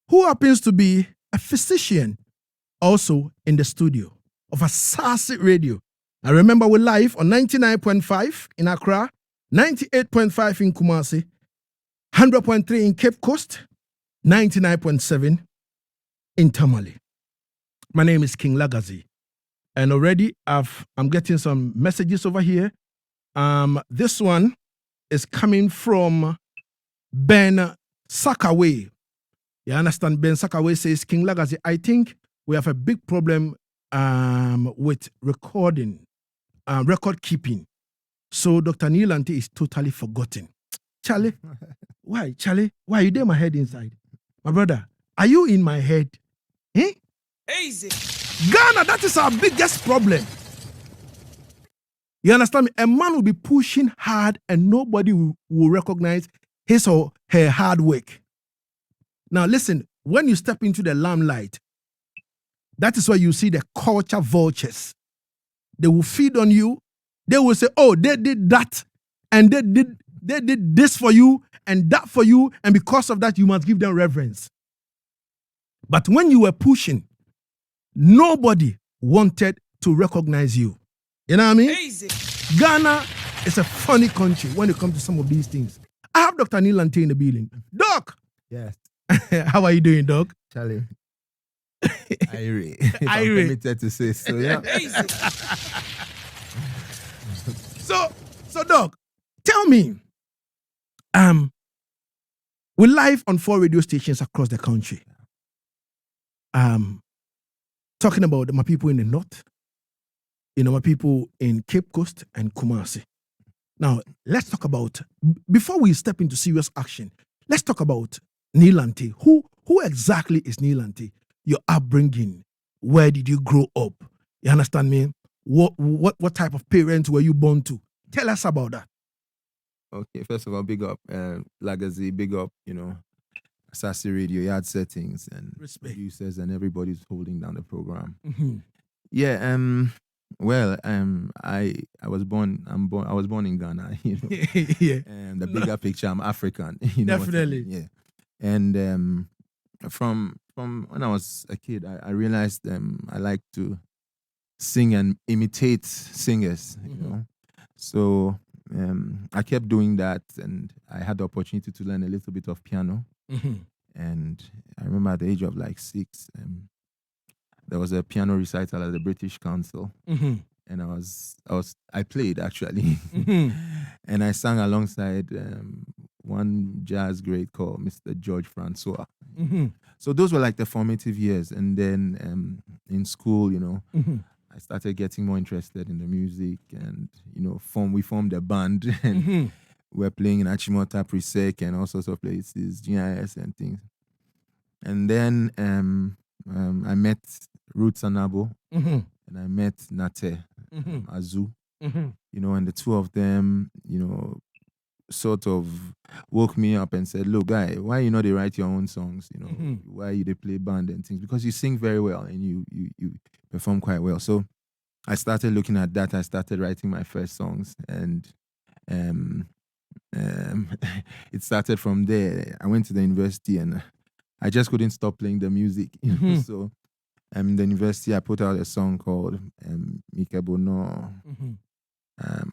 who happens to be a physician, also in the studio of Asaase Radio. I remember we're live on 99.5 in Accra, 98.5 in Kumasi, 100.3 in Cape Coast, 99.7 in Tamale. My name is Knii Lante, and already I'm getting some messages over here. This one is coming from Ben Sakaway. You understand? Ben Sakaway says, Knii Lante, I think we have a big problem with record keeping. So Dr. Knii Lante is totally forgotten. Charlie, why? Charlie, why are you there my head inside? My brother, are you in my head? Eh? Easy. Ghana, that is our biggest problem. You understand me? A man will be pushing hard and nobody will recognize his or her hard work. Now listen, when you step into the limelight, that is where you see the culture vultures. They will feed on you. They will say, oh, they did that, and they did this for you and that for you, and because of that, you must give them reverence. But when you were pushing, nobody wanted to recognize you. You know what I mean? Easy. Ghana is a funny country when it comes to some of these things. I have Dr. Knii Lante in the building. Doc! Yes. How are you doing, Doc? Charlie. If I'm permitted to say so, yeah. Easy. So Doc, tell me, we're live on 4 radio stations across the country. Talking about my people in the north, my people in Cape Coast and Kumasi. Now, let's talk about, before we step into serious action, let's talk about Knii Lante. Who exactly is Knii Lante? Your upbringing, where did you grow up? You understand me? What type of parents were you born to? Tell us about that. Okay, first of all, big up Legacy, big up, Asaase Radio, Yaad Settingz, and Respect. producers and everybody's holding down the program. Mm-hmm. Yeah, I was born in Ghana, Yeah. And the bigger picture, I'm African, you know. Definitely. Yeah. And from when I was a kid, I realized I like to sing and imitate singers, you know. So I kept doing that, and I had the opportunity to learn a little bit of piano. Mm-hmm. And I remember at the age of like 6, there was a piano recital at the British Council, Mm-hmm. and I played actually, Mm-hmm. and I sang alongside one jazz great called Mr. George Francois. Mm-hmm. So those were like the formative years, and then in school, Mm-hmm. I started getting more interested in the music, and we formed a band, and Mm-hmm. we're playing in Achimota, Presec, and all sorts of places, GIS and things. And then I met Roots Anabo, Mm-hmm. and I met Nate Mm-hmm. Azu, Mm-hmm. and the two of them, sort of woke me up and said, look, guy, why you they write your own songs? Mm-hmm. Why you they play band and things? Because you sing very well and you perform quite well. So I started looking at that. I started writing my first songs, and it started from there. I went to the university and I just couldn't stop playing the music. Mm-hmm. So in the university, I put out a song called Mikebono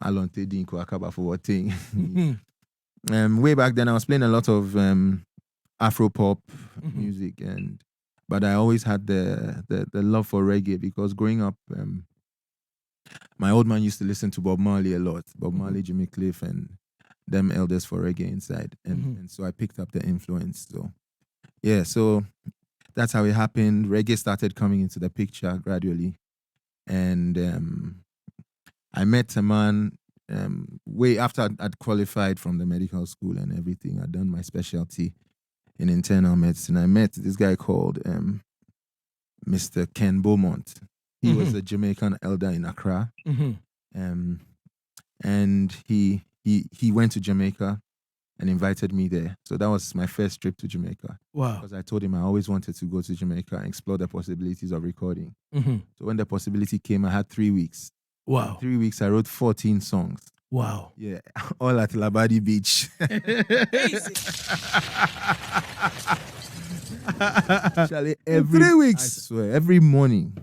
Alonte Dinko Akaba for what thing. Mm-hmm. Way back then, I was playing a lot of Afro pop Mm-hmm. music, but I always had the love for reggae, because growing up, my old man used to listen to Bob Marley a lot. Bob Marley, Jimmy Cliff, and them elders for reggae inside. And so I picked up the influence. So, yeah, so that's how it happened. Reggae started coming into the picture gradually. And I met a man way after I'd qualified from the medical school and everything. I'd done my specialty in internal medicine. I met this guy called Mr. Ken Beaumont. He was a Jamaican elder in Accra. Mm-hmm. And he went to Jamaica and invited me there. So that was my first trip to Jamaica. Wow. Because I told him I always wanted to go to Jamaica and explore the possibilities of recording. Mm-hmm. So when the possibility came, I had 3 weeks. Wow. 3 weeks, I wrote 14 songs. Wow. Yeah, all at Labadi Beach. Charlie, In 3 I weeks. swear, every morning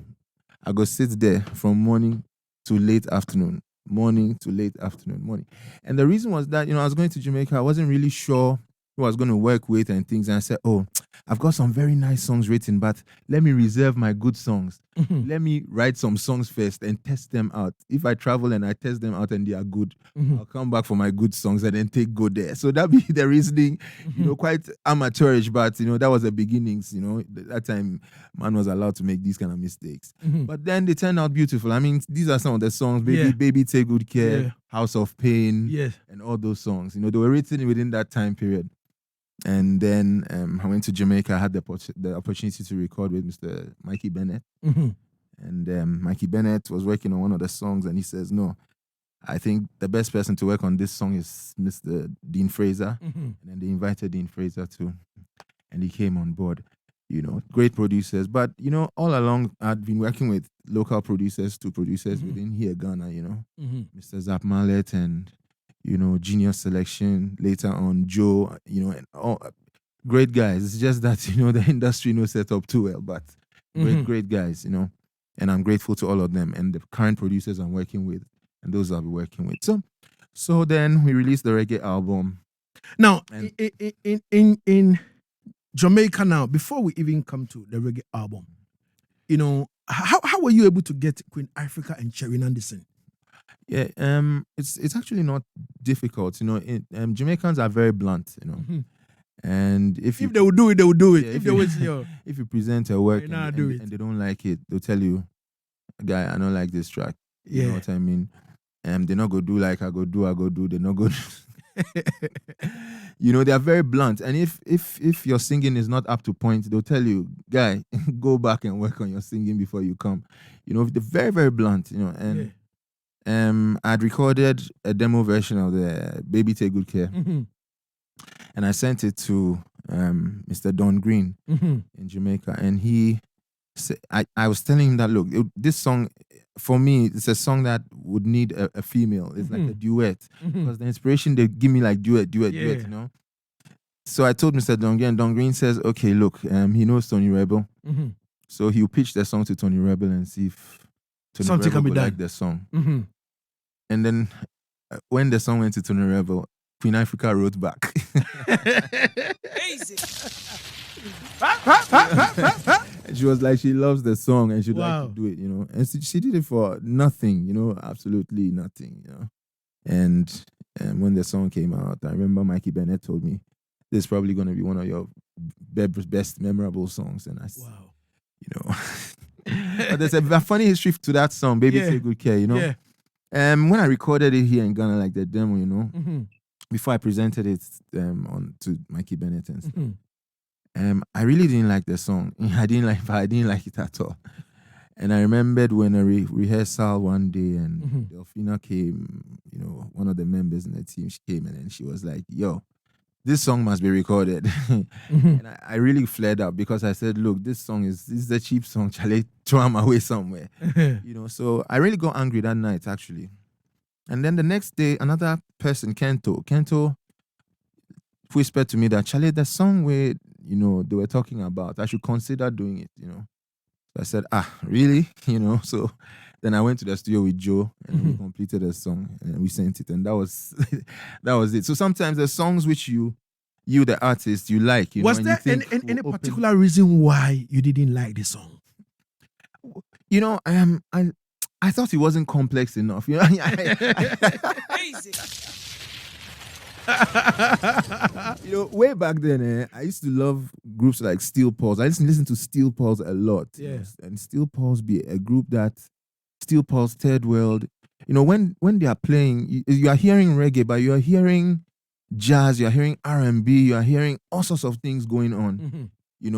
I go sit there from morning to late afternoon, morning to late afternoon, morning. And the reason was that, I was going to Jamaica. I wasn't really sure who I was going to work with and things. And I said, oh, I've got some very nice songs written, but let me reserve my good songs. Mhm. Let me write some songs first and test them out. If I travel and I test them out and they are good, Mhm. I'll come back for my good songs and then go there. So that be the reasoning, quite amateurish, but that was the beginnings. That time man was allowed to make these kind of mistakes. Mhm. But then they turned out beautiful. I mean, these are some of the songs: Yeah. Baby Take Good Care, Yeah. House of Pain, Yes. and all those songs. They were written within that time period. And then I went to Jamaica. I had the opportunity to record with Mr. Mikey Bennett. Mhm. And Mikey Bennett was working on one of the songs, and he says, no, I think the best person to work on this song is Mr. Dean Fraser. Mhm. And then they invited Dean Fraser too, and he came on board. Great producers. But, all along, I'd been working with local producers to producers within here, Ghana, Mhm. Mr. Zap Mallet and, Genius Selection, later on Joe, and all great guys. It's just that, the industry no set up too well, but great guys, and I'm grateful to all of them and the current producers I'm working with and those I'll be working with. So then we released the reggae album. Now, And- in Jamaica now, before we even come to the reggae album, how were you able to get Queen Africa and Cherry Anderson? Yeah, it's actually not difficult. Jamaicans are very blunt, and if If they will do it, they will do it. Yeah, if they will, if you present a work Why not and, do and, it? and they don't like it, they'll tell you, guy, I don't like this track. You know Yeah. what I mean? They're not gonna do like I go do. They're not gonna. They are very blunt, and if your singing is not up to point, they'll tell you, guy, go back and work on your singing before you come. They're very, very blunt. And I'd recorded a demo version of the Baby Take Good Care, Mhm. and I sent it to Mr. Don Green Mhm. in Jamaica, and I was telling him that, look, this song for me, it's a song that would need a female. It's like a duet, because the inspiration they give me like duet, Yeah. So I told Mr. Don Green, and Don Green says, okay, look, he knows Tony Rebel, Mhm. so he'll pitch the song to Tony Rebel and see if Tony Something Rebel can be would done. like the song. Mhm. And then when the song went to Tony Rebel, Queen Africa wrote back. Easy. She was like, she loves the song and she'd Wow. like to do it, And she did it for nothing, absolutely nothing, And when the song came out, I remember Mikey Bennett told me, this is probably going to be one of your best memorable songs. And I said, Wow. But there's a funny history to that song, Baby Yeah. Take Good Care, Yeah. When I recorded it here in Ghana, like the demo, Mhm. before I presented it on to Mikey Bennett and stuff, Mhm. I really didn't like the song. I didn't like it at all. And I remembered when a rehearsal one day, and Mhm. Delphina came, one of the members in the team, she came and she was like, yo, this song must be recorded. Mhm. And I really flared up because I said, look, this is a cheap song, Charlie, throw them away somewhere. So I really got angry that night, actually. And then the next day, another person, Kento whispered to me that, Charlie, the song where, they were talking about, I should consider doing it, So I said, really? So then I went to the studio with Joe and we completed a song and we sent it. And that was that was it. So sometimes the songs which you the artist, you like, Was and there you think any will open- particular reason why you didn't like the song? I thought it wasn't complex enough. Easy. Way back then, I used to love groups like Steel Pulse. I used to listen to Steel Pulse a lot. And Steel Pulse be a group that Steel Pulse, Third World. When they are playing, you are hearing reggae, but you are hearing jazz, you are hearing R&B, you are hearing all sorts of things going on.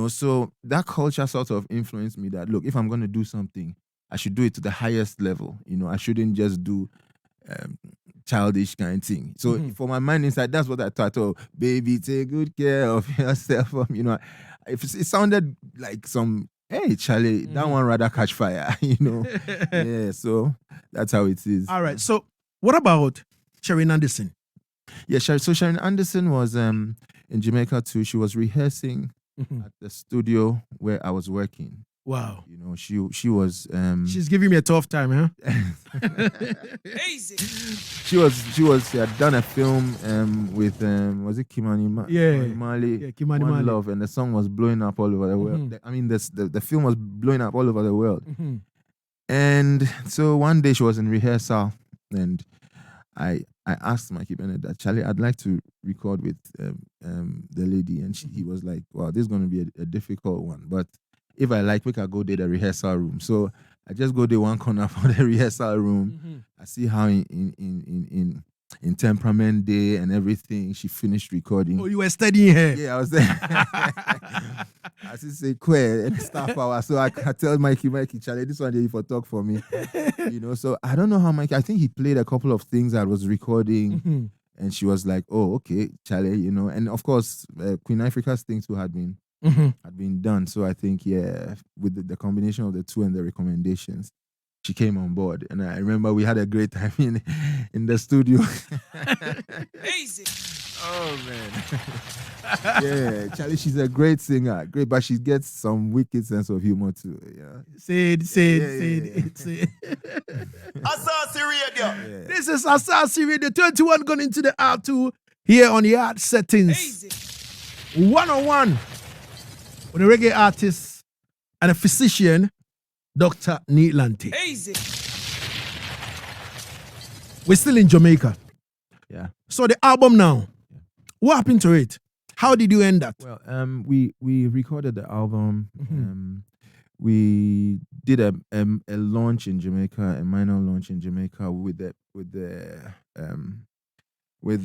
So that culture sort of influenced me that, look, if I'm going to do something, I should do it to the highest level. I shouldn't just do childish kind of thing. So for my mind inside, that's what I thought. Oh, baby, take good care of yourself. If it sounded like some, hey, Charlie, that one rather catch fire. Yeah. So that's how it is. All right. So what about Cherry Anderson? Yeah. So Sharon Anderson was in Jamaica too. She was rehearsing Mhm. at the studio where I was working. Wow. You know, she was She's giving me a tough time, huh? Easy. she had done a film with was it Yeah. Kimani Mali, Yeah, Kimani One Mali. Love, and the song was blowing up all over the world. Mhm. I mean, the film was blowing up all over the world. Mhm. And so one day she was in rehearsal, and I asked Mikey Bennett that, Charlie, I'd like to record with the lady, and he was like, "Wow, this is going to be a difficult one, but if I like, we can go to the rehearsal room." So I just go to one corner for the rehearsal room. Mhm. I see how in temperament day and everything she finished recording. Oh, you were studying her. Yeah, I was there. I still say queer and staff hour. So I tell Mikey, Charlie, this one day for talk for me. You know, so I don't know how Mikey, I think he played a couple of things I was recording, Mhm. and she was like, "Oh, okay, Charlie," you know. And of course, Queen Africa's things too had Mhm. been done. So I think, yeah, with the combination of the two and the recommendations, she came on board. And I remember we had a great time in the studio. Easy. Oh man. Yeah, Charlie, she's a great singer. Great, but she gets some wicked sense of humor too. Yeah. Say it. Asaase Radio. Yeah. This is Asaase Radio 21 going into the R2 here on Yaad Settingz. Easy. 101 with a reggae artist and a physician, Dr. Knii Lante. Easy. We're still in Jamaica. Yeah. So the album now, what happened to it? How did you end that? Well, we recorded the album. Mhm. We did a launch in Jamaica, a minor launch in Jamaica with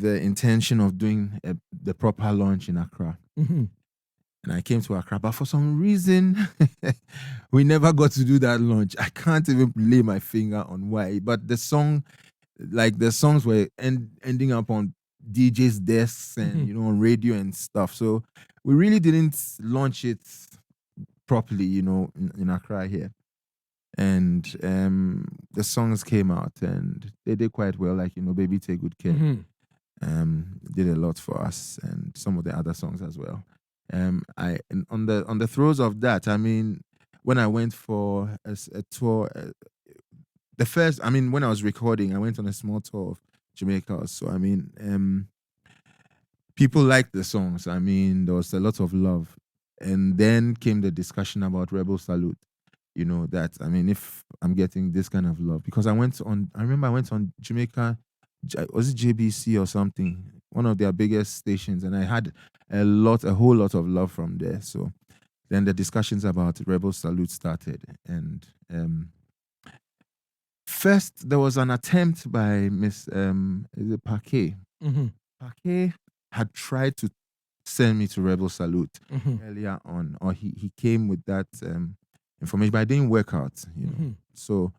the intention of doing the proper launch in Accra. Mhm. And I came to Accra, but for some reason, we never got to do that launch. I can't even lay my finger on why. But the songs were ending up on DJs' desks and Mhm. on radio and stuff. So we really didn't launch it properly, in Accra here. And the songs came out and they did quite well. Like Baby Take Good Care. Mhm. Did a lot for us, and some of the other songs as well. And on the throes of that, I mean, when I went for a tour, when I was recording, I went on a small tour of Jamaica. So I mean, people liked the songs. I mean, there was a lot of love, and then came the discussion about Rebel Salute. That, I mean, if I'm getting this kind of love, because I remember I went on Jamaica, was it JBC or something, one of their biggest stations, and I had a whole lot of love from there. So then the discussions about Rebel Salute started, and first there was an attempt by Miss is it Paquet? Mhm. Paquet had tried to send me to Rebel Salute Mhm. earlier on, or he came with that information, but it didn't work out. Mhm. So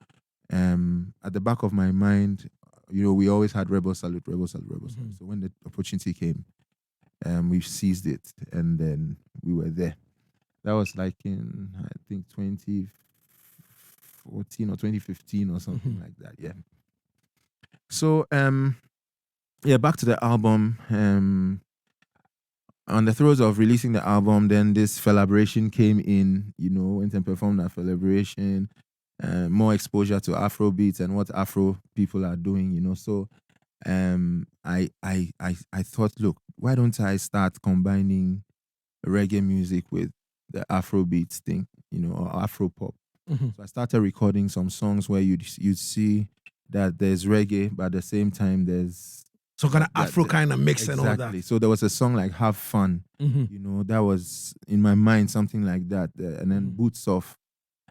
at the back of my mind, we always had Rebel Salute, Rebel Salute, Rebel Salute. Mhm. So when the opportunity came, we seized it, and then we were there. That was like in, I think, 2014 or 2015 or something like that. Yeah. So back to the album. On the throes of releasing the album, then this Celebration came in. Went and performed at Celebration. More exposure to Afro beats and what Afro people are doing. So I thought, look, why don't I start combining reggae music with the Afro beats thing, or Afro pop. Mhm. So I started recording some songs where you'd see that there's reggae, but at the same time there's So kind of that- Afro kind of mix and all exactly. that. So there was a song like "Have Fun," Mhm. that was in my mind, something like that, and then Mhm. Boots Off.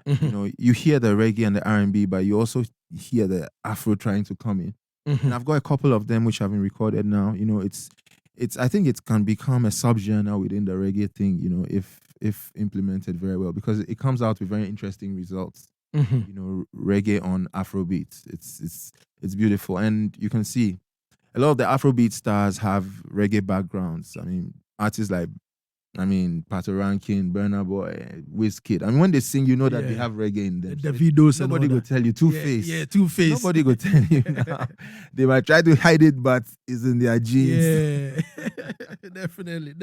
Mhm. You hear the reggae and the R&B, but you also hear the Afro trying to come in. And Mhm. I've got a couple of them which have been recorded now. It's I think it can become a subgenre within the reggae thing, if implemented very well, because it comes out with very interesting results. Mhm. Reggae on Afro beats. It's beautiful. And you can see a lot of the Afrobeat stars have reggae backgrounds. I mean, artists like I mean, Pato Rankin, Burna Boy, Wizkid. I mean, when they sing, you know that they Yeah. have reggae in them. The Davidos and Nobody all will that. tell you Two-Face. Yeah, Two-Face. Nobody will tell you now. They might try to hide it, but it's in their genes. Yeah, definitely.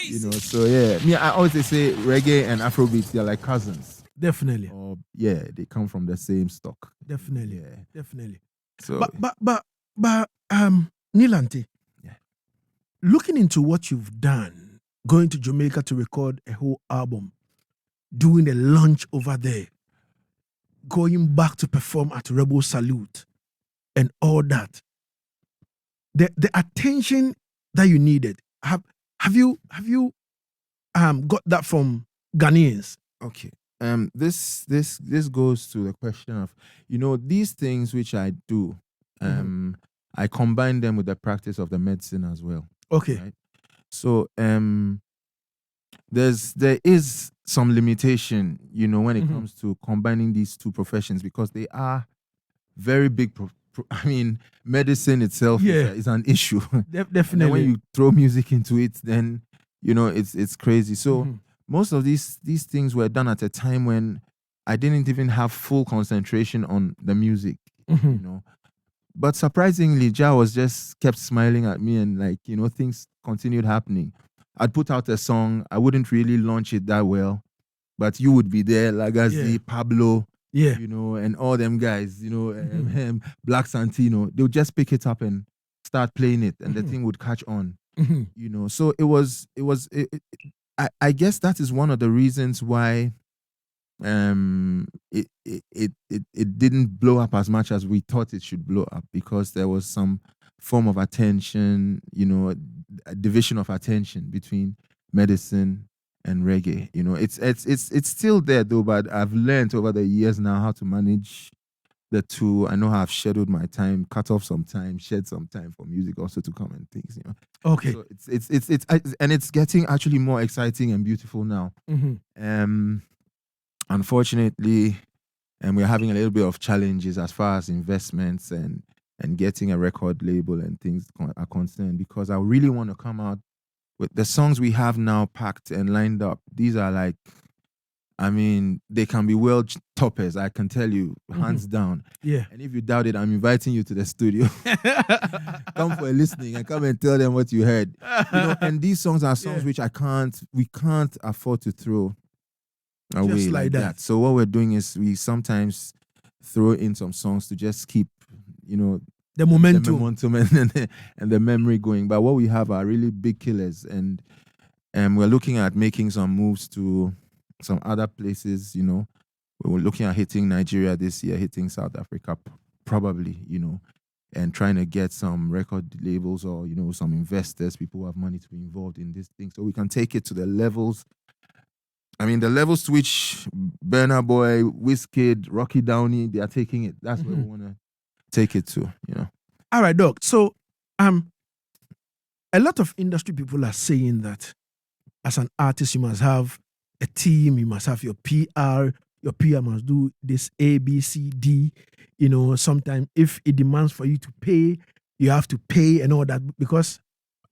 You know, so yeah. Me, I always say reggae and Afrobeat, they're like cousins. Definitely. Or yeah, they come from the same stock. Definitely. Yeah. Definitely. So But Knii Lante, Yeah. looking into what you've done, going to Jamaica to record a whole album, doing a launch over there, going back to perform at Rebel Salute, and all that. The attention that you needed, have you got that from Ghanaians? okay. This goes to the question of, these things which I do, I combine them with the practice of the medicine as well. Okay. Right? So there is some limitation, when it comes to combining these two professions, because they are very big. I mean, medicine itself is an issue. Definitely. And then when you throw music into it, then it's crazy. So most of these things were done at a time when I didn't even have full concentration on the music. But surprisingly, Ja was just kept smiling at me, and things continued happening. I'd put out a song, I wouldn't really launch it that well, but you would be there, Lagazi, Pablo, and all them guys, Black Santino. They would just pick it up and start playing it, and the thing would catch on. So I guess that is one of the reasons why it didn't blow up as much as we thought it should blow up, because there was some form of attention, a division of attention between medicine and reggae. It's still there though, but I've learned over the years now how to manage the two. I know how I've scheduled my time, cut off some time, shed some time for music also to come and things. Okay. So it's getting actually more exciting and beautiful now. Unfortunately, we're having a little bit of challenges as far as investments and getting a record label and things are concerned, because I really want to come out with the songs we have now packed and lined up. These are they can be world toppers, I can tell you, hands down. Yeah. And if you doubt it, I'm inviting you to the studio. Come for a listening and come and tell them what you heard. And these songs are songs which we can't afford to throw away Just like that. So what we're doing is we sometimes throw in some songs to just keep, the momentum and the memory going. But what we have are really big killers, and we're looking at making some moves to some other places. We're looking at hitting Nigeria this year, hitting South Africa probably, and trying to get some record labels or some investors, people who have money to be involved in this thing, so we can take it to the levels. The levels to which Burna Boy, Wizkid, Rocky Downey, they are taking it. That's where we want to take it to, All right, Doc. So, a lot of industry people are saying that as an artist, you must have a team, you must have your PR must do this A, B, C, D. Sometimes if it demands for you to pay, you have to pay and all that, because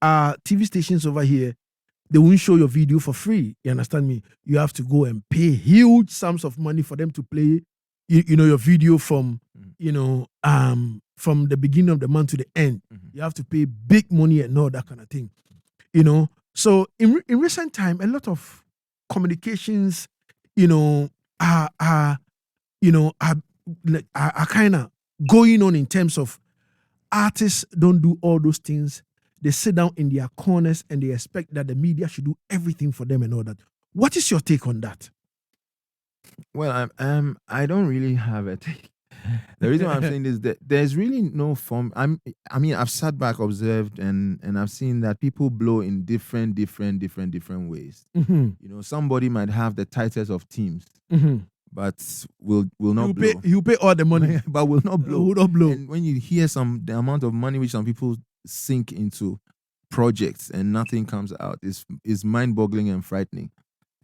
TV stations over here, they won't show your video for free. You understand me? You have to go and pay huge sums of money for them to play, your video from, from the beginning of the month to the end. You have to pay big money and all that kind of thing. So in recent time, a lot of communications, are kind of going on in terms of artists don't do all those things. They sit down in their corners and they expect that the media should do everything for them and all that. What is your take on that? Well, I don't really have a take. The reason why I'm saying this is that there's really no form. I've sat back, observed, and I've seen that people blow in different ways. Somebody might have the titles of teams, but will not blow. He'll pay all the money, but will not blow. Will not blow. And when you hear the amount of money which some people sink into projects and nothing comes out, is mind-boggling and frightening.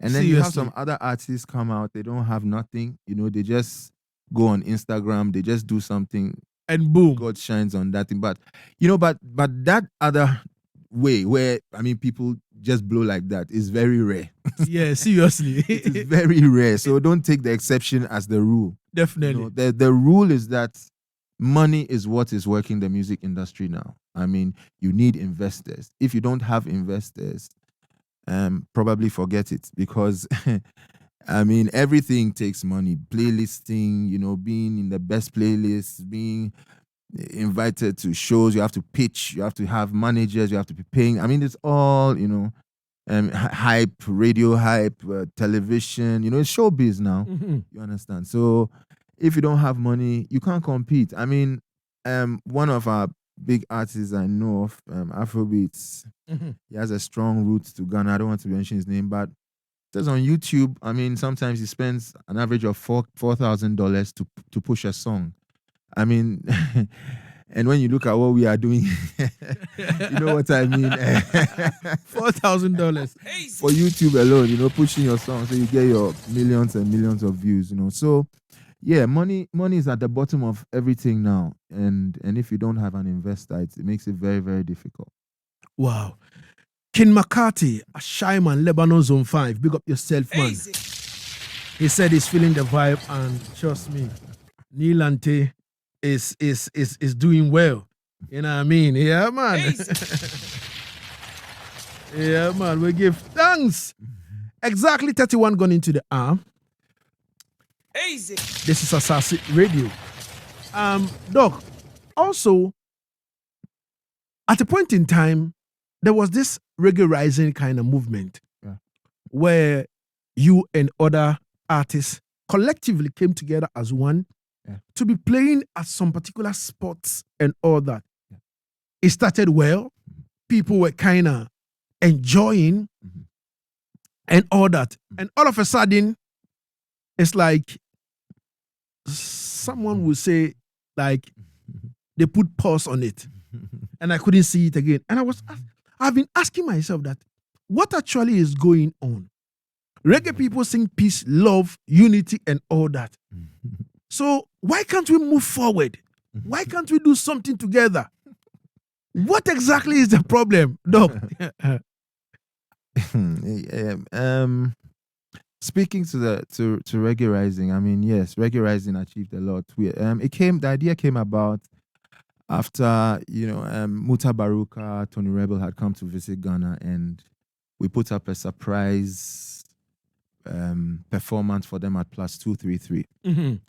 And then you have some other artists come out, they don't have nothing, they just go on Instagram, they just do something and boom, God shines on that thing. But but that other way where people just blow like that is very rare. Yeah, seriously. It is very rare. So don't take the exception as the rule. Definitely. The rule is that money is what is working the music industry now. You need investors. If you don't have investors, probably forget it, because everything takes money. Playlisting, being in the best playlists, being invited to shows, you have to pitch, you have to have managers, you have to be paying. It's all, hype, radio hype, television, it's showbiz now. Mm-hmm. You understand? So if you don't have money, you can't compete. One of our big artists I know of, Afrobeats, Mm-hmm. he has a strong roots to Ghana. I don't want to mention his name, but just on YouTube, sometimes he spends an average of $4,000 to push a song. And when you look at what we are doing, you know what I mean? $4,000. For YouTube alone, pushing your song so you get your millions and millions of views, So, yeah, money is at the bottom of everything now. And if you don't have an investor, it makes it very, very difficult. Wow. King McCarthy, a shy man, Lebanon Zone 5. Big up yourself, man. Easy. He said he's feeling the vibe, and trust me, Knii Lante is doing well. You know what I mean? Yeah, man. Easy. Yeah, man. We give thanks. Exactly 31 gone into the hour. Easy. This is Asaase Radio. Doc, also, at a point in time, there was this reggae rising kind of movement, Yeah. where you and other artists collectively came together as one, Yeah. to be playing at some particular spots and all that. Yeah. It started well. People were kind of enjoying Mhm. and all that. And all of a sudden, it's like someone will say, like, they put pause on it, and I couldn't see it again. And I've been asking myself that, what actually is going on? Reggae people sing peace, love, unity, and all that. So why can't we move forward? Why can't we do something together? What exactly is the problem, Doc? Speaking to Reggae Rising, yes, Reggae Rising achieved a lot. The idea came about after Muta Baruka, Tony Rebel had come to visit Ghana, and we put up a surprise performance for them at Plus 233, Mhm.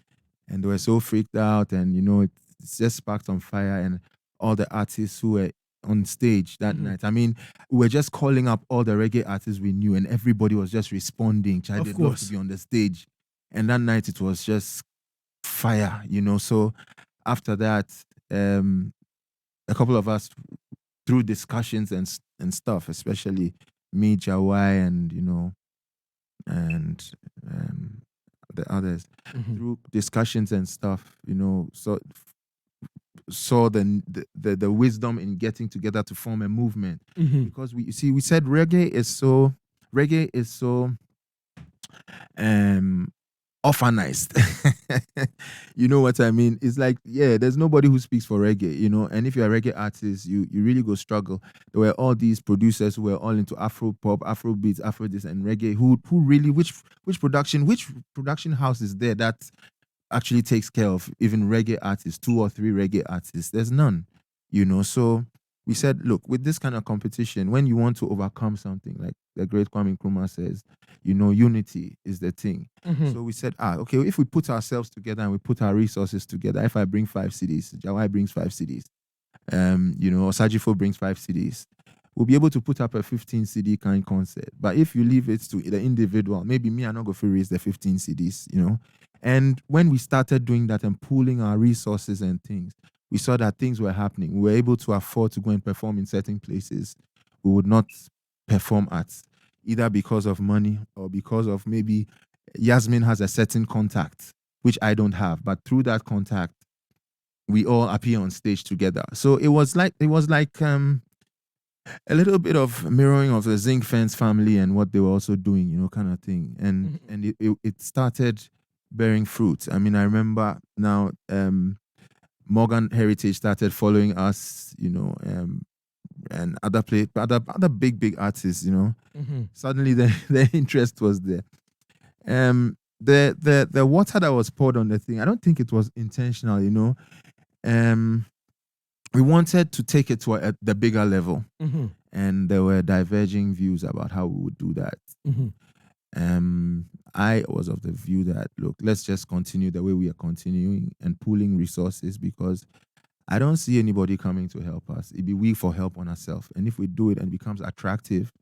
and they were so freaked out, and it's just sparked on fire, and all the artists who were on stage that night. We were just calling up all the reggae artists we knew, and everybody was just responding. Of They'd love course. to be on the stage. And that night it was just fire, So after that, a couple of us, through discussions and stuff, especially me, Jawai, and and the others, Mhm. through discussions and stuff, saw the wisdom in getting together to form a movement, Mhm. because we said reggae is so orphanized. You know what I mean? It's like, yeah, there's nobody who speaks for reggae, and if you're a reggae artist, you really go struggle. There were all these producers who were all into Afro pop, Afro beats, Afro this, and reggae, who really, which production house is there that actually takes care of even reggae artists, 2 or 3 reggae artists? There's none, So we said, look, with this kind of competition, when you want to overcome something, like the great Kwame Nkrumah says, unity is the thing. Mhm. So we said, okay, if we put ourselves together and we put our resources together, if I bring 5 CDs, Jawai brings 5 CDs, Osajifo brings 5 CDs, we'll be able to put up a 15 CD kind concert. But if you leave it to the individual, maybe me, I'm not going to raise the 15 CDs, And when we started doing that and pooling our resources and things, we saw that things were happening. We were able to afford to go and perform in certain places we would not perform at, either because of money or because of maybe Yasmin has a certain contact, which I don't have. But through that contact, we all appear on stage together. So it was like a little bit of mirroring of the Zinc Fence family and what they were also doing, kind of thing. And it started bearing fruit. I remember now Morgan Heritage started following us, and other big artists, Mm-hmm. suddenly the interest was there. The water that was poured on the thing, I don't think it was intentional, we wanted to take it to the bigger level, Mm-hmm. and there were diverging views about how we would do that. Mm-hmm. I was of the view that, look, let's just continue the way we are continuing and pooling resources, because I don't see anybody coming to help us. It'd be we for help on ourselves. And if we do it and it becomes attractive,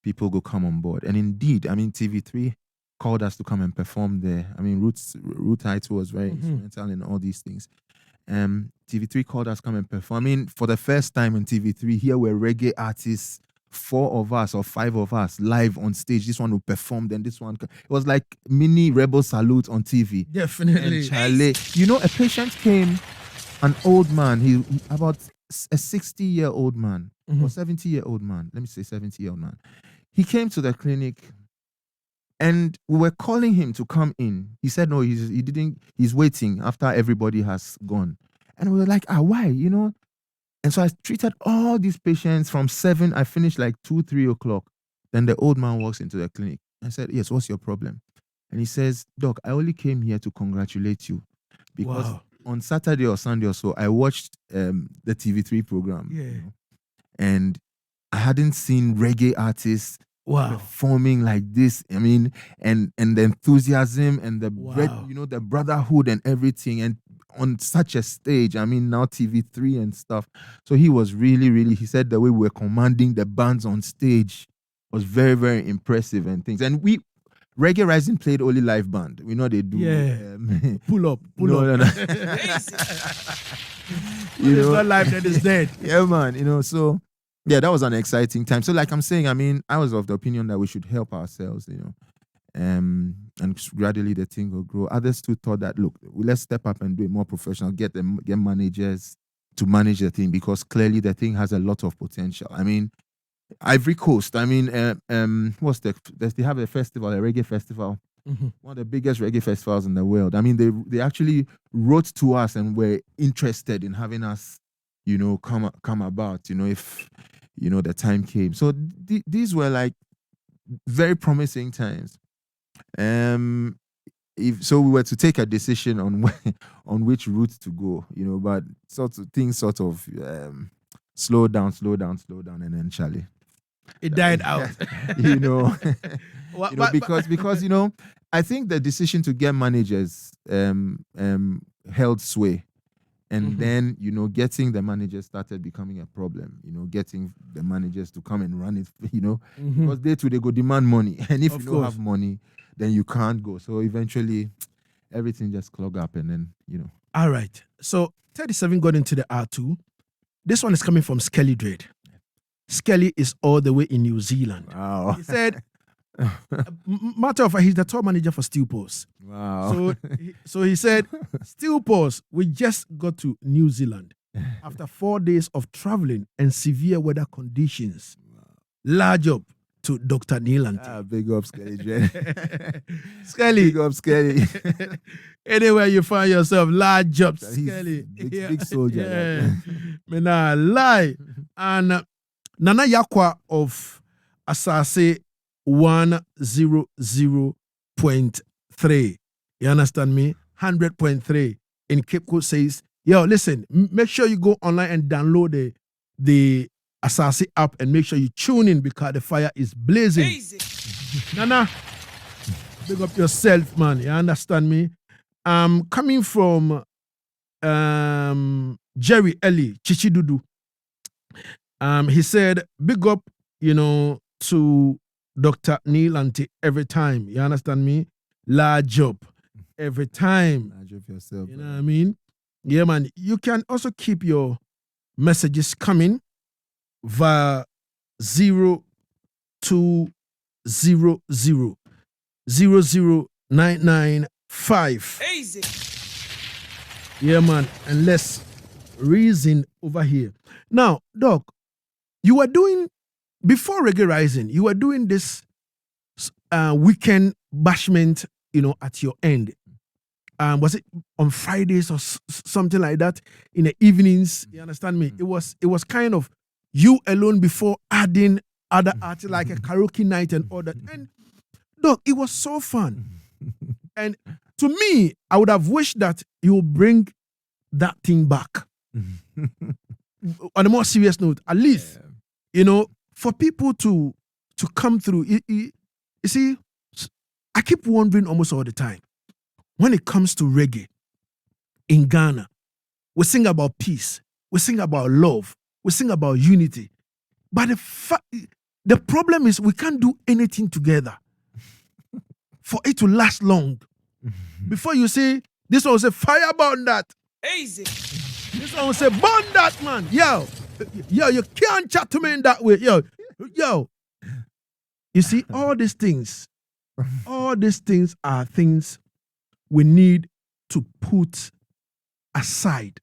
people go come on board. And indeed, TV3 called us to come and perform there. Root Title was very instrumental in all these things. TV3 called us come and perform. For the first time in TV3, here were reggae artists, 4 of us or 5 of us live on stage. This one will perform, then this one. It was like mini Rebel Salute on TV. Definitely. And Charlie, a patient came, an old man, he about a 60-year-old man or 70-year-old man. Let me say 70-year-old man. He came to the clinic, and we were calling him to come in. He said no, he didn't. He's waiting after everybody has gone. And we were like, why? And so I treated all these patients from 7. I finished like 2, 3 o'clock. Then the old man walks into the clinic. I said, yes, what's your problem? And he says, Doc, I only came here to congratulate you, because on Saturday or Sunday or so, I watched the TV3 program. Yeah. And I hadn't seen reggae artists performing like this. And the enthusiasm and the the brotherhood and everything, and on such a stage. Now TV3 and stuff. So he was really, really. He said the way we were commanding the bands on stage was very, very impressive and things. And Reggae Rising played only live band. We know they do. Yeah. Pull up. No. It's not live, then it's dead. Yeah, man. So yeah, that was an exciting time. So like I'm saying, I was of the opinion that we should help ourselves, and gradually the thing will grow. Others too thought that, look, let's step up and do it more professional, get managers to manage the thing, because clearly the thing has a lot of potential. Ivory Coast, they have a festival, a reggae festival, one of the biggest reggae festivals in the world. They actually wrote to us and were interested in having us, come about, if, the time came. So these were like very promising times. If we were to take a decision on which route to go, but things slow down, and then Charlie, it died out. Because I think the decision to get managers held sway. And then, getting the managers started becoming a problem. Getting the managers to come and run it, because they go demand money. And if you don't have money, then you can't go. So eventually, everything just clogged up, and then, All right. So 37 got into the R2. This one is coming from Skelly Dread. Skelly is all the way in New Zealand. Wow. He said, matter of fact, he's the tour manager for Steel Pulse. Wow. So he said, Steel Pulse, we just got to New Zealand after 4 days of traveling and severe weather conditions. Large up to Dr. Knii Lante. Big up, Skelly. Skelly. Big up, Skelly. Anywhere you find yourself, large up, Skelly. Big soldier. Yeah. Me nah lie. And Nana Yakwa of Asaase 100.3. You understand me? 100.3 in Cape Coast says, yo, listen, make sure you go online and download the Asaase app and make sure you tune in, because the fire is blazing. Easy. Nana, big up yourself, man. You understand me? Coming from Jerry Ellie Chichidudu. He said, big up, to Dr. Knii Lante every time. You understand me? Large job every time. Large up yourself. You know what I mean? Yeah, man. You can also keep your messages coming via 0200 00995. Easy. Yeah, man. And let's reason over here. Now, Doc, you were doing, before Reggae Rising, you were doing this weekend bashment, at your end. Was it on Fridays or something like that in the evenings? You understand me? It was kind of you alone before adding other artists like a karaoke night and all that. And look, it was so fun. And to me, I would have wished that you would bring that thing back. On a more serious note, at least, for people to come through. You see, I keep wondering almost all the time, when it comes to reggae in Ghana, we sing about peace, we sing about love, we sing about unity. But the problem is we can't do anything together for it to last long. Before you say, this one will say, fire burn that. Easy. This one will say, burn that, man. Yo, you can't chat to me in that way. Yo. You see, all these things are things we need to put aside.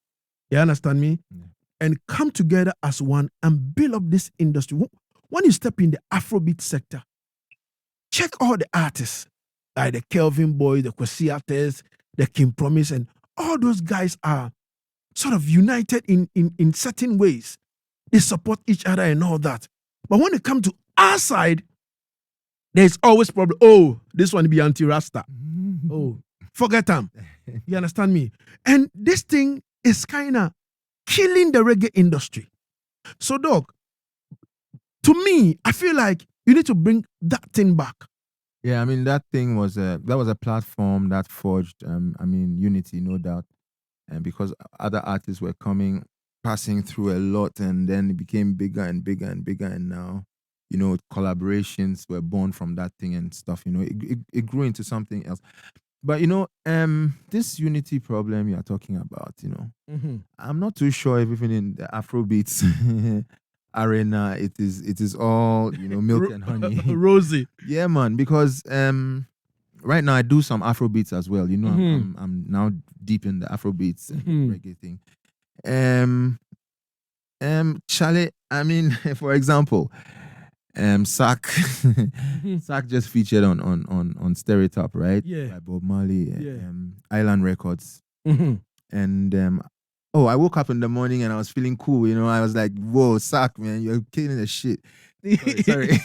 You understand me? Yeah. And come together as one and build up this industry. When you step in the Afrobeat sector, check all the artists, like the Kelvin Boy, the Kwesi Artists, the King Promise, and all those guys are sort of united in certain ways. They support each other and all that. But when it comes to our side, there's always problem. Oh, this one be anti-Rasta. Oh, forget them. You understand me? And this thing is kind of killing the reggae industry. So, Doc, to me, I feel like you need to bring that thing back. Yeah, I mean that was a platform that forged unity, no doubt, and because other artists were passing through a lot, and then it became bigger and bigger and bigger, and now collaborations were born from that thing and stuff. It grew into something else. But this unity problem you are talking about, I'm not too sure if even in the Afrobeats arena it is all milk and honey. Rosy. Yeah, man, because right now I do some Afrobeats as well. I'm now deep in the Afrobeats and reggae thing. Charlie, I mean, for example, Sack just featured on Stereotop, right? Yeah. By Bob Marley, Yeah. Island Records. And I woke up in the morning and I was feeling cool, I was like, whoa, Sack, man, you're killing the shit. Sorry.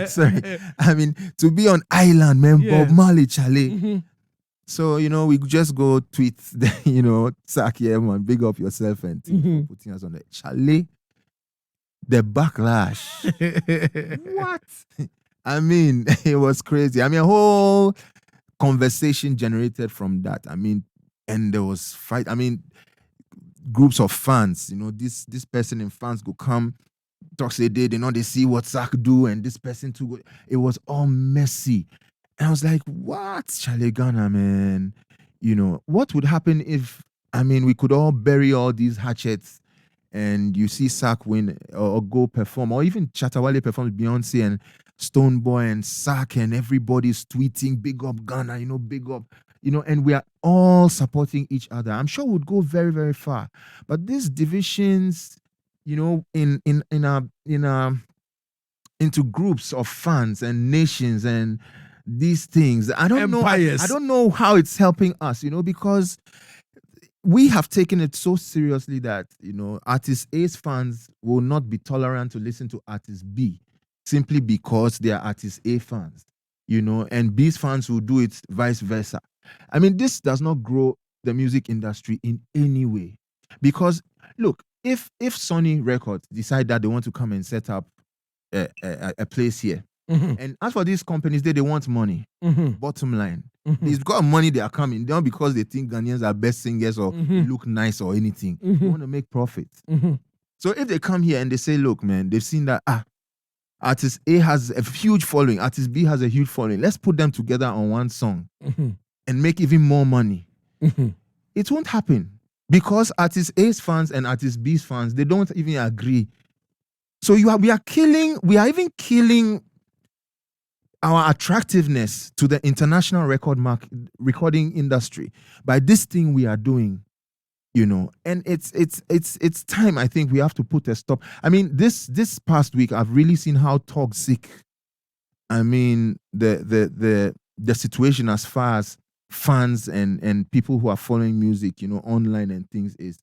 Sorry. I mean, to be on Island, man, Yeah. Bob Marley, Charlie. So, we just go tweet, Sack, yeah, man, big up yourself and for putting us on the Charlie. The backlash. What? I mean, it was crazy. I mean, a whole conversation generated from that. I mean, and there was fight. I mean, groups of fans, this person in fans go come, talk say they see what Zach do, and this person too go. It was all messy. And I was like, what? Charlie Ghana, man. What would happen if, we could all bury all these hatchets and you see Sack win or go perform, or even Chatawale perform with Beyonce and Stonebwoy and Sack, and everybody's tweeting, big up Ghana, big up, and we are all supporting each other. I'm sure we'd go very, very far. But these divisions, into groups of fans and nations and these things, I don't Empires. know. I don't know how it's helping us, because we have taken it so seriously that, artist A's fans will not be tolerant to listen to artist B simply because they are artist A fans, and B's fans will do it vice versa. I mean, this does not grow the music industry in any way. Because, look, if Sony Records decide that they want to come and set up a place here, and as for these companies, they want money, bottom line. It's got money they are coming, not because they think Ghanaians are best singers or look nice or anything. They want to make profit. So if they come here and they say, look, man, they've seen that artist A has a huge following, artist B has a huge following, let's put them together on one song and make even more money. It won't happen because artist A's fans and artist B's fans, they don't even agree. So we are even killing our attractiveness to the international recording industry by this thing we are doing, and it's time. I think we have to put a stop. I mean, this past week I've really seen how toxic, the situation as far as fans and people who are following music, online and things is.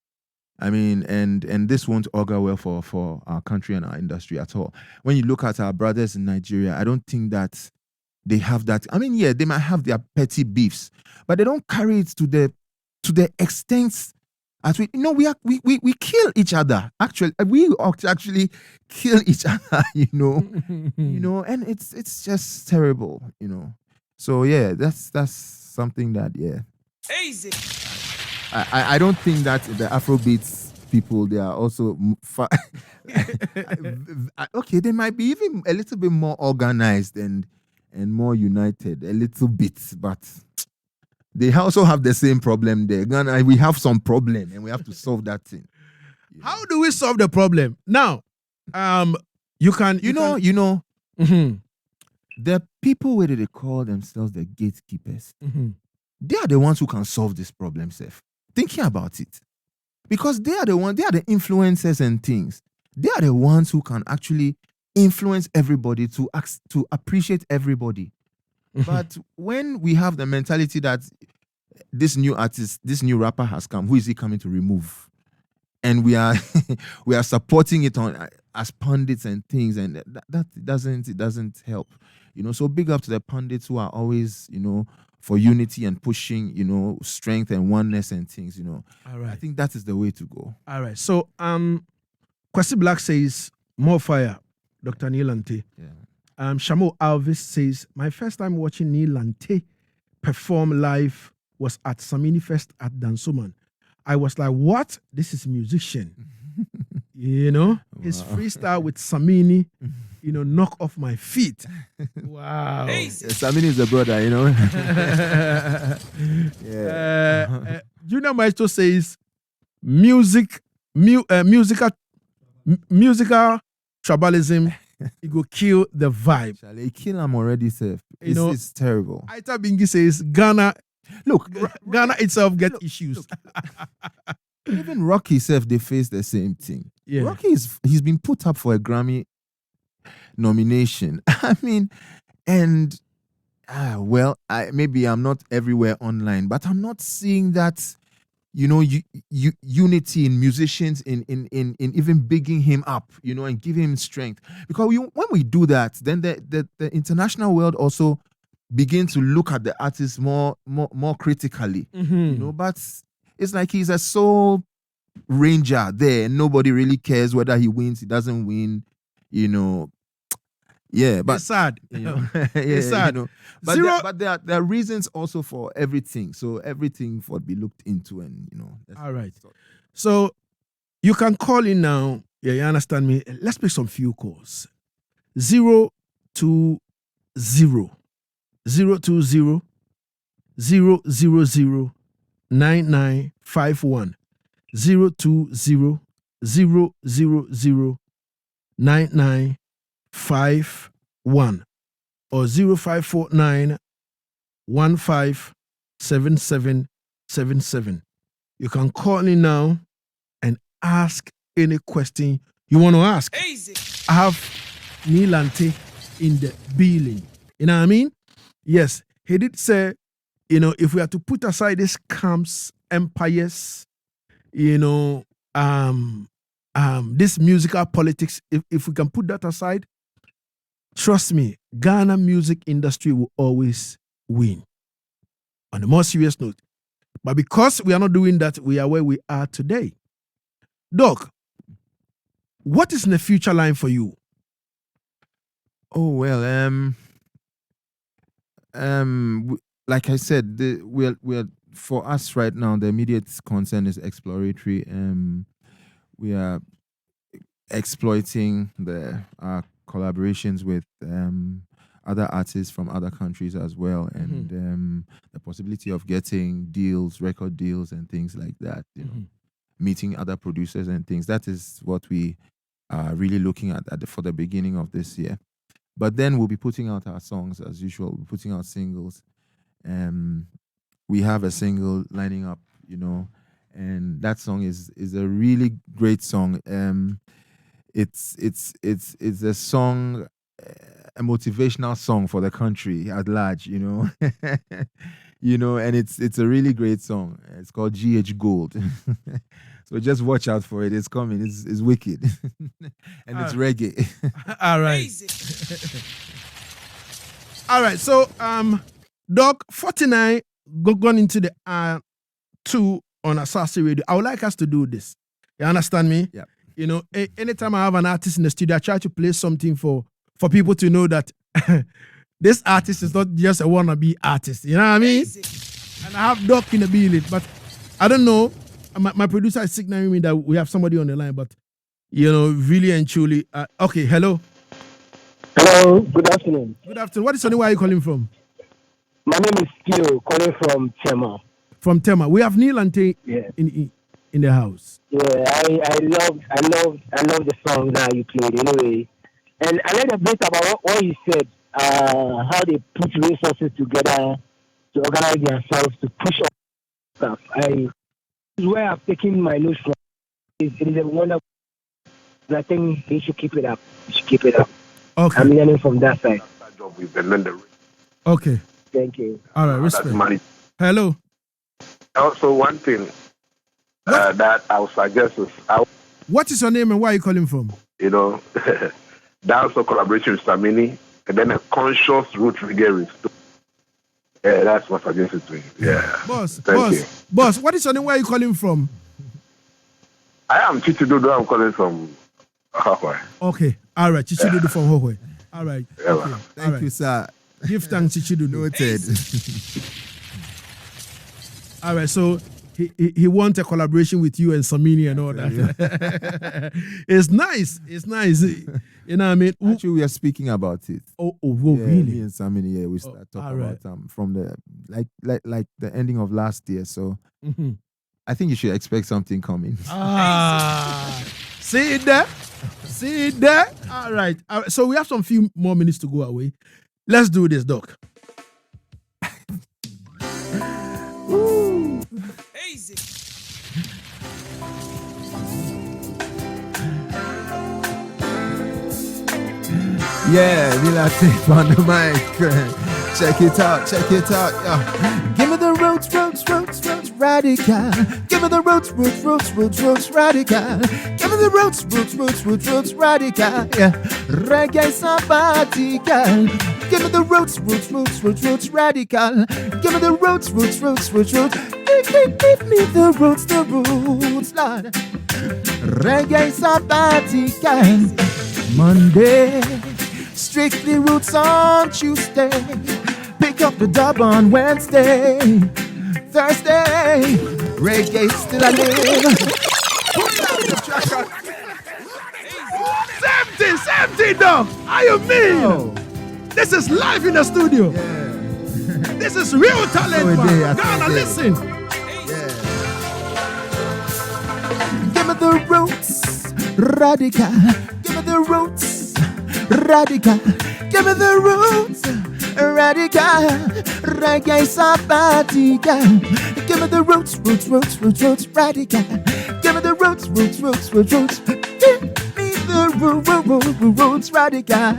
I mean, and this won't augur well for our country and our industry at all. When you look at our brothers in Nigeria, I don't think that they have that. I mean, yeah, they might have their petty beefs, but they don't carry it to the extent as we kill each other. Actually, we actually kill each other. And it's just terrible. So yeah, that's something that Easy. I don't think that the Afrobeats people, they are also okay, they might be even a little bit more organized and more united a little bit, but they also have the same problem there. Ghana, we have some problem and we have to solve that thing. How do we solve the problem? Now, you can. Mhm. The people where they call themselves the gatekeepers, Mhm. they are the ones who can solve this problem, Seth. Thinking about it. Because they are the influencers and things. They are the ones who can actually influence everybody to appreciate everybody. But when we have the mentality that this new artist, this new rapper has come, who is he coming to remove? And we are we are supporting it on as pundits and things, and that doesn't help. So big up to the pundits who are always, for unity and pushing, strength and oneness and things, All right. I think that is the way to go. All right. So, Kwasi Black says, more fire, Dr. Knii Lante. Yeah. Shamo Alvis says, my first time watching Knii Lante perform live was at Samini Fest at Dansoman. I was like, what? This is musician. His freestyle with Samini, knock off my feet. Wow. Samini is the brother, Yeah. Junior Maestro says, musical tribalism, it go kill the vibe. Shall they kill him already, Seth? It's terrible. Aita Bingi says, Ghana itself get issues. Even Rocky self, they face the same thing. Yeah. Rocky he's been put up for a Grammy nomination. I mean, and maybe I'm not everywhere online, but I'm not seeing that unity in musicians in even bigging him up, and giving him strength. Because when we do that, then the international world also begin to look at the artist more critically. But it's like he's a sole ranger there, and nobody really cares whether he wins, he doesn't win. Yeah, but it's sad. it's sad. But there are reasons also for everything. So everything for be looked into, and all right. So you can call in now. Yeah, you understand me. Let's make some few calls. 020 020 000 9951 020 000 9951 or 0549 157777. You can call in now and ask any question you want to ask. Easy. I have Knii Lante in the building. You know what I mean? Yes, he did say, if we are to put aside these camps, empires, this musical politics, if we can put that aside, trust me, Ghana music industry will always win. On a more serious note. But because we are not doing that, we are where we are today. Doc, what is in the future line for you? Oh well, like I said, we're for us right now, the immediate concern is exploratory. We are exploiting our collaborations with other artists from other countries as well, and the possibility of getting deals, record deals, and things like that. Meeting other producers and things. That is what we are really looking at for the beginning of this year. But then we'll be putting out our songs as usual. We'll be putting out singles. We have a single lining up, and that song is a really great song. It's a song, a motivational song for the country at large, and it's a really great song. It's called GH Gold. So just watch out for it. It's coming. It's wicked. And it's reggae. All right. Easy. All right. So, Doc, 49 gone into the 2 on Asaase Radio. I would like us to do this. You understand me? Yeah. You know, anytime I have an artist in the studio, I try to play something for people to know that this artist is not just a wannabe artist. You know what I mean? Easy. And I have Doc in the building, but I don't know. My producer is signaling me that we have somebody on the line, but you know, really and truly. Okay, hello. Hello, good afternoon. Good afternoon. What is your name? Where are you calling from? My name is Theo, calling from Tema. From Tema. We have Knii Lante Yeah. in the house. Yeah, I love the song that you played anyway. And I like a bit about what you said, how they put resources together to organize themselves to push up stuff. This is where I've taken my notes from. It is a wonderful, and I think they should keep it up. Okay. I'm learning from that side. Job with the lender. Okay. Thank you. All right. That's Respect. money. Hello. Also, one thing that I would suggest is, What is your name and where are you calling from? dance or collaboration with Samini, and then a conscious root reggae. Yeah, that's my suggestion to you. Yeah. Thank you. Boss, what is your name? Where are you calling from? I am Chichi Dodo. I'm calling from Hawaii. Okay. All right. Chichidudu from Hohwe. All right. Yeah, Okay. well. Thank you, sir. Give thanks, Chichidudu. Noted. All right. So he wants a collaboration with you and Samini and all that. It's nice. It's nice. You know what I mean? Actually, we are speaking about it. Oh, Yeah, really? Me and Samini, yeah, we start talking all right. about from the like the ending of last year. So Mhm. I think you should expect something coming. See it there? See it there? All right. So we have some few more minutes to go away. Let's do this, Doc. Easy. Yeah, Knii Lante on the mic. Check it out. Yeah. Give me the roots, radical. Give me the roots, radical. Give me the roots, radical. Yeah, reggae sabbatical. Give me the roots, radical. Give me the roots. Give me the roots, Lord. Reggae sabbatical. Monday, strictly roots on Tuesday. Pick up the dub on Wednesday. Thursday, reggae still alive. Same thing, Doc. How you mean? Oh. This is live in the studio. Yeah. This is real talent, So man. it is, Ghana, listen. Yeah. Give me the roots, radical. Give me the roots, radical. Give me the roots, radical. Reggae sabbatical. Give me the roots, radical. Give me the roots. Give me the roots, radical.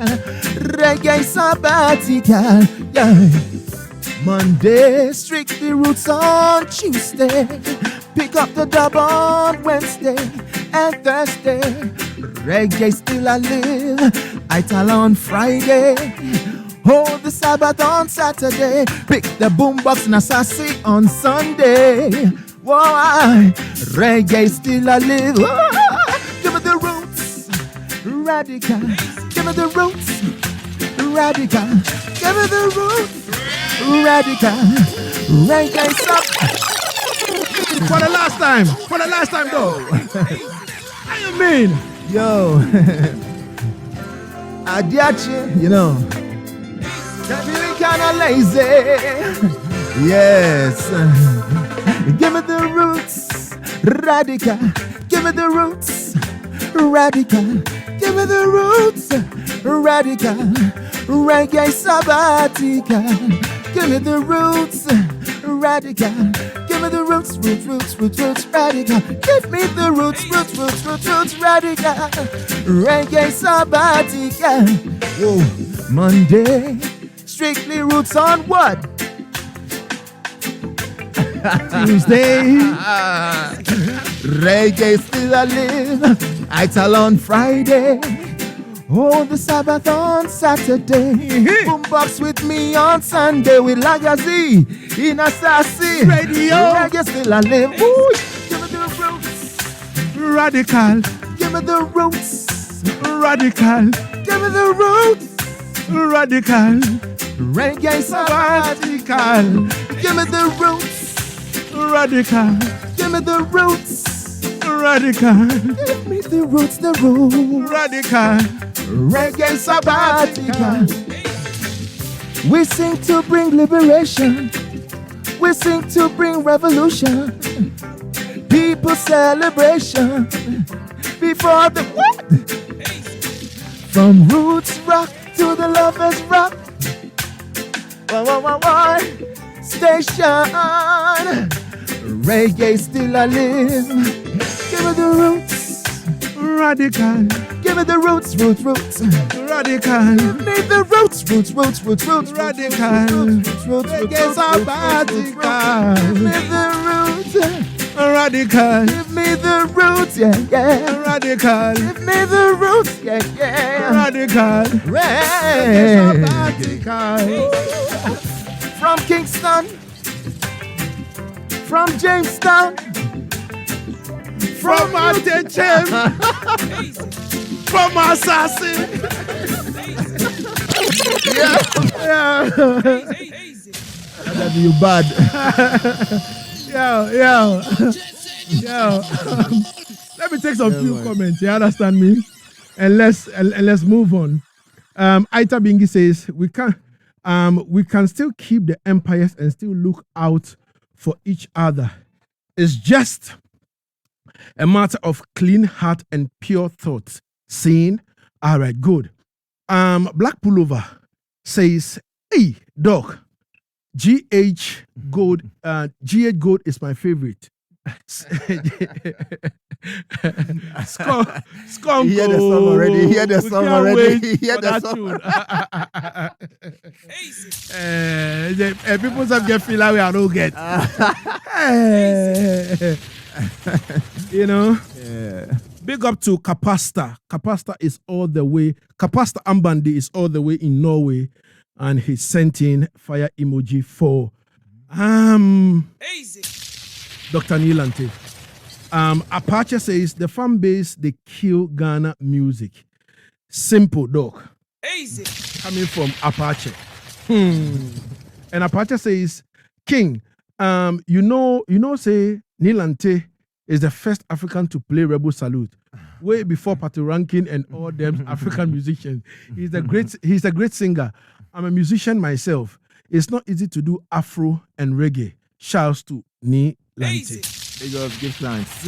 Reggae sabbatical. Yeah. Monday, strictly roots on Tuesday. Pick up the dub on Wednesday and Thursday. Reggae still alive. Ital on Friday. Hold the Sabbath on Saturday. Pick the boombox and Asaase on Sunday. Why? Reggae still alive. Give me the roots, radical. Give me the roots, radical. Give me the roots, radical. Reggae sub. For the last time, though. How you mean? Yo, Adiachi, you know. I'm feeling kinda lazy. Yes. Give me the roots, radical. Give me the roots, radical. Give me the roots, radical. Reggae sabbatical. Give me the roots, radical. Give me the roots, radical. Give me the roots, radical. Reggae sabbatical. Whoa, Monday, strictly roots on what? Tuesday, Reggae still a live. I tell on Friday. Oh, the Sabbath on Saturday. Boombox with me on Sunday with Lagazi in Asaase. Radio. Reggae still a live. Ooh, give me the roots. Radical. Give me the roots. Radical. Give me the roots. Radical. Reggae sabbatical. Give me the roots. Radical. Give me the roots. Radical. Give me the roots, the roots. Radical. Reggae sabbatical. We sing to bring liberation. We sing to bring revolution. People celebration. Before the what? From roots rock to the lovers rock. Station. Reggae still alive. Give me the roots. Radical. Give me the roots, roots. Radical. Give me the roots. Radical. Reggae sabbatical. Give me the roots. Radical. Give me the roots, yeah. Radical. Give me the roots, yeah. Radical. Reggae Sabbatical. from Kingston, from Jamestown, From Attention. From Asaase. Yeah. That you bad. Yo. Let me take some few comments. You understand me? And let's move on. Aita Bingi says we can still keep the empires and still look out for each other. It's just a matter of clean heart and pure thoughts. Seeing, all right, good. Black Pullover says, hey, dog, GH Gold is my favorite. Skunk. Hear the song already. Hear the song already. Hear the song. People some get feel like I don't get. You know? Yeah. Big up to Kapasta. Kapasta is all the way. Kapasta Ambandi is all the way in Norway. And he sent in fire emoji for Dr. Knii Lante. Apache says the fan base they kill Ghana music. Simple dog. Coming from Apache. And Apache says, King, say Knii Lante is the first African to play Rebel Salute. Way before Patty Rankin and all them African musicians. He's a great singer. I'm a musician myself. It's not easy to do Afro and reggae. Shouts to Knii Lante. Big up, give thanks.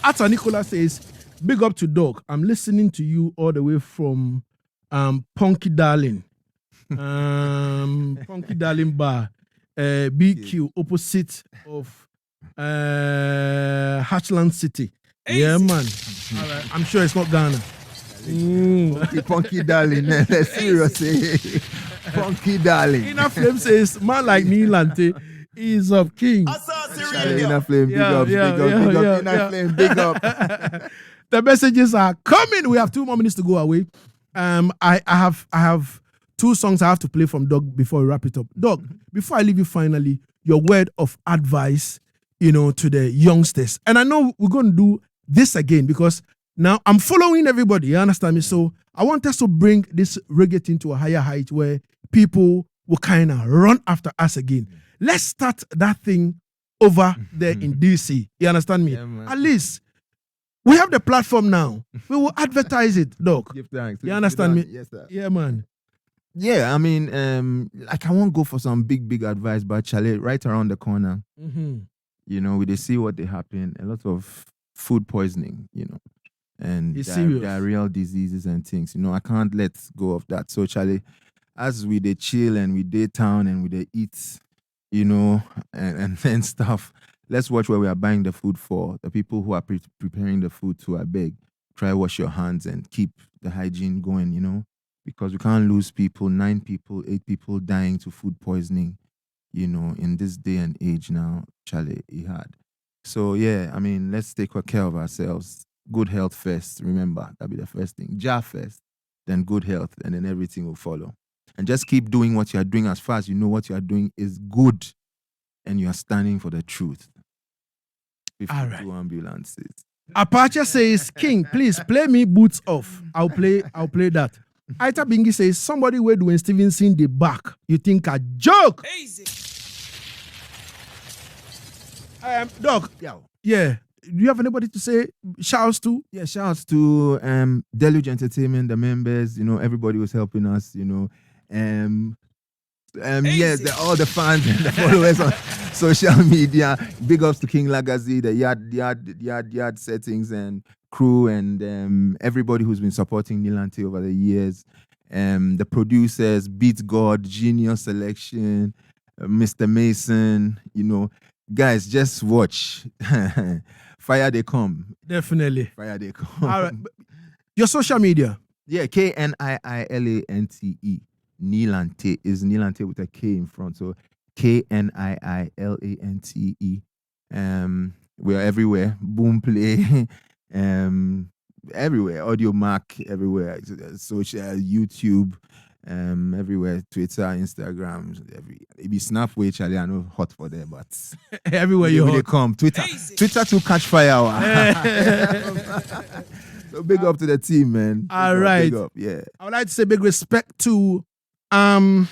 Ata Nicola says, big up to Dog. I'm listening to you all the way from Punky Darling. Punky Darling Bar. BQ, opposite of Hatchland City. Yeah, man. All right. I'm sure it's not Ghana. Punky Darling. Seriously. Punky Darling. Inner Flame says, man like Knii Lante is of King. Inner Flame, big up. Inner Flame, big up. The messages are coming. We have 2 more minutes to go away. I have 2 songs I have to play from Dog before we wrap it up. Dog, before I leave you finally, your word of advice, to the youngsters. And I know we're going to do this again because now I'm following everybody. You understand me? So I want us to bring this reggae thing to a higher height where people will kind of run after us again. Let's start that thing over there in DC. You understand me? Yeah, at least we have the platform now. We will advertise it, Dog. Give thanks. You understand me? Yes, sir. Yeah, man. Yeah, I mean, I won't go for some big advice, but Charlie, right around the corner, we they see what they happen. A lot of food poisoning, and diarrheal diseases and things. I can't let go of that. So, Charlie, as we they chill and we day town and we they eat, and stuff, let's watch where we are buying the food for. The people who are preparing the food to, I beg, try wash your hands and keep the hygiene going, because we can't lose people, 9 people, 8 people dying to food poisoning, in this day and age now, Charlie, he had. So yeah, I mean, let's take care of ourselves. Good health first. Remember, that'll be the first thing. Jah first, then good health, and then everything will follow. And just keep doing what you are doing as far as you know what you are doing is good, and you are standing for the truth. 52 ambulances. Apache says, King, please play me Boots Off. I'll play that. Aita Bingi says, somebody were doing Stevenson the back. You think a joke? Easy. Doc, yeah. Do you have anybody to say shouts to? Yeah, shouts to Deluge Entertainment, the members, everybody was helping us, all the fans and the followers on social media. Big ups to King Lagazi, the Yaad Settingz and crew, and everybody who's been supporting Knii Lante over the years. The producers, Beat God, Genius Selection, Mr. Mason, guys, just watch. Fire they come. Definitely. Fire they come. All right. Your social media. Yeah, Knii Lante. Knii Lante is Knii Lante with a K in front. So Knii Lante. We're everywhere. Boomplay. Everywhere. Audio Mac, everywhere. Social, YouTube, everywhere. Twitter, Instagram, maybe Snap way, Charlie. I know hot for there, but everywhere you they come. Twitter to catch fire. So big up to the team, man. All right. Big up, yeah. I would like to say big respect to my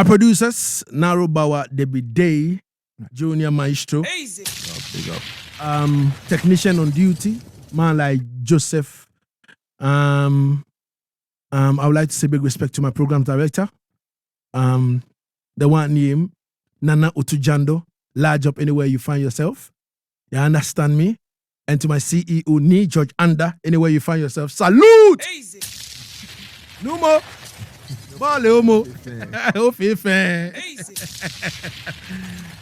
producers, Naro Bawa, Debbie Day, Junior Maestro. Easy. Big up. Technician on duty, man like Joseph. I would like to say big respect to my program director. The one named Nana Utujando, large up anywhere you find yourself. You understand me? And to my CEO, Knii George Anda, anywhere you find yourself. Salute! Easy. Numo. Bale homo. Easy.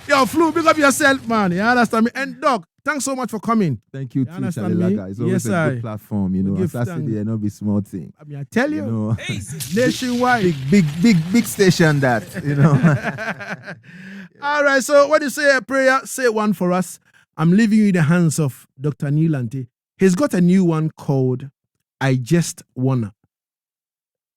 Yo, Flu, big up yourself, man. You understand me? And Doc, thanks so much for coming. Thank you, too, understand Charlie me? Laga. It's always Yes, a I good platform, give Asaase thanks. there, not be small thing. I mean, I tell you, Easy. nationwide. Big station that, All right, so when you say a prayer, say one for us. I'm leaving you in the hands of Dr. Knii Lante. He's got a new one called I Just Wanna.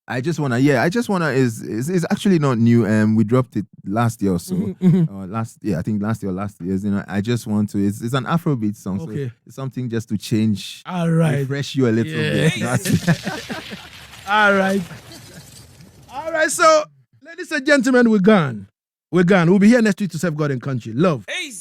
I just wanna is actually not new. We dropped it last year or so. Last year, last year's. I just want to. It's an Afrobeat song, Okay. so it's something just to change, All right. refresh you a little bit. That's it. All right. All right, so ladies and gentlemen, we're gone. We'll be here next week to serve God and country. Love. Easy.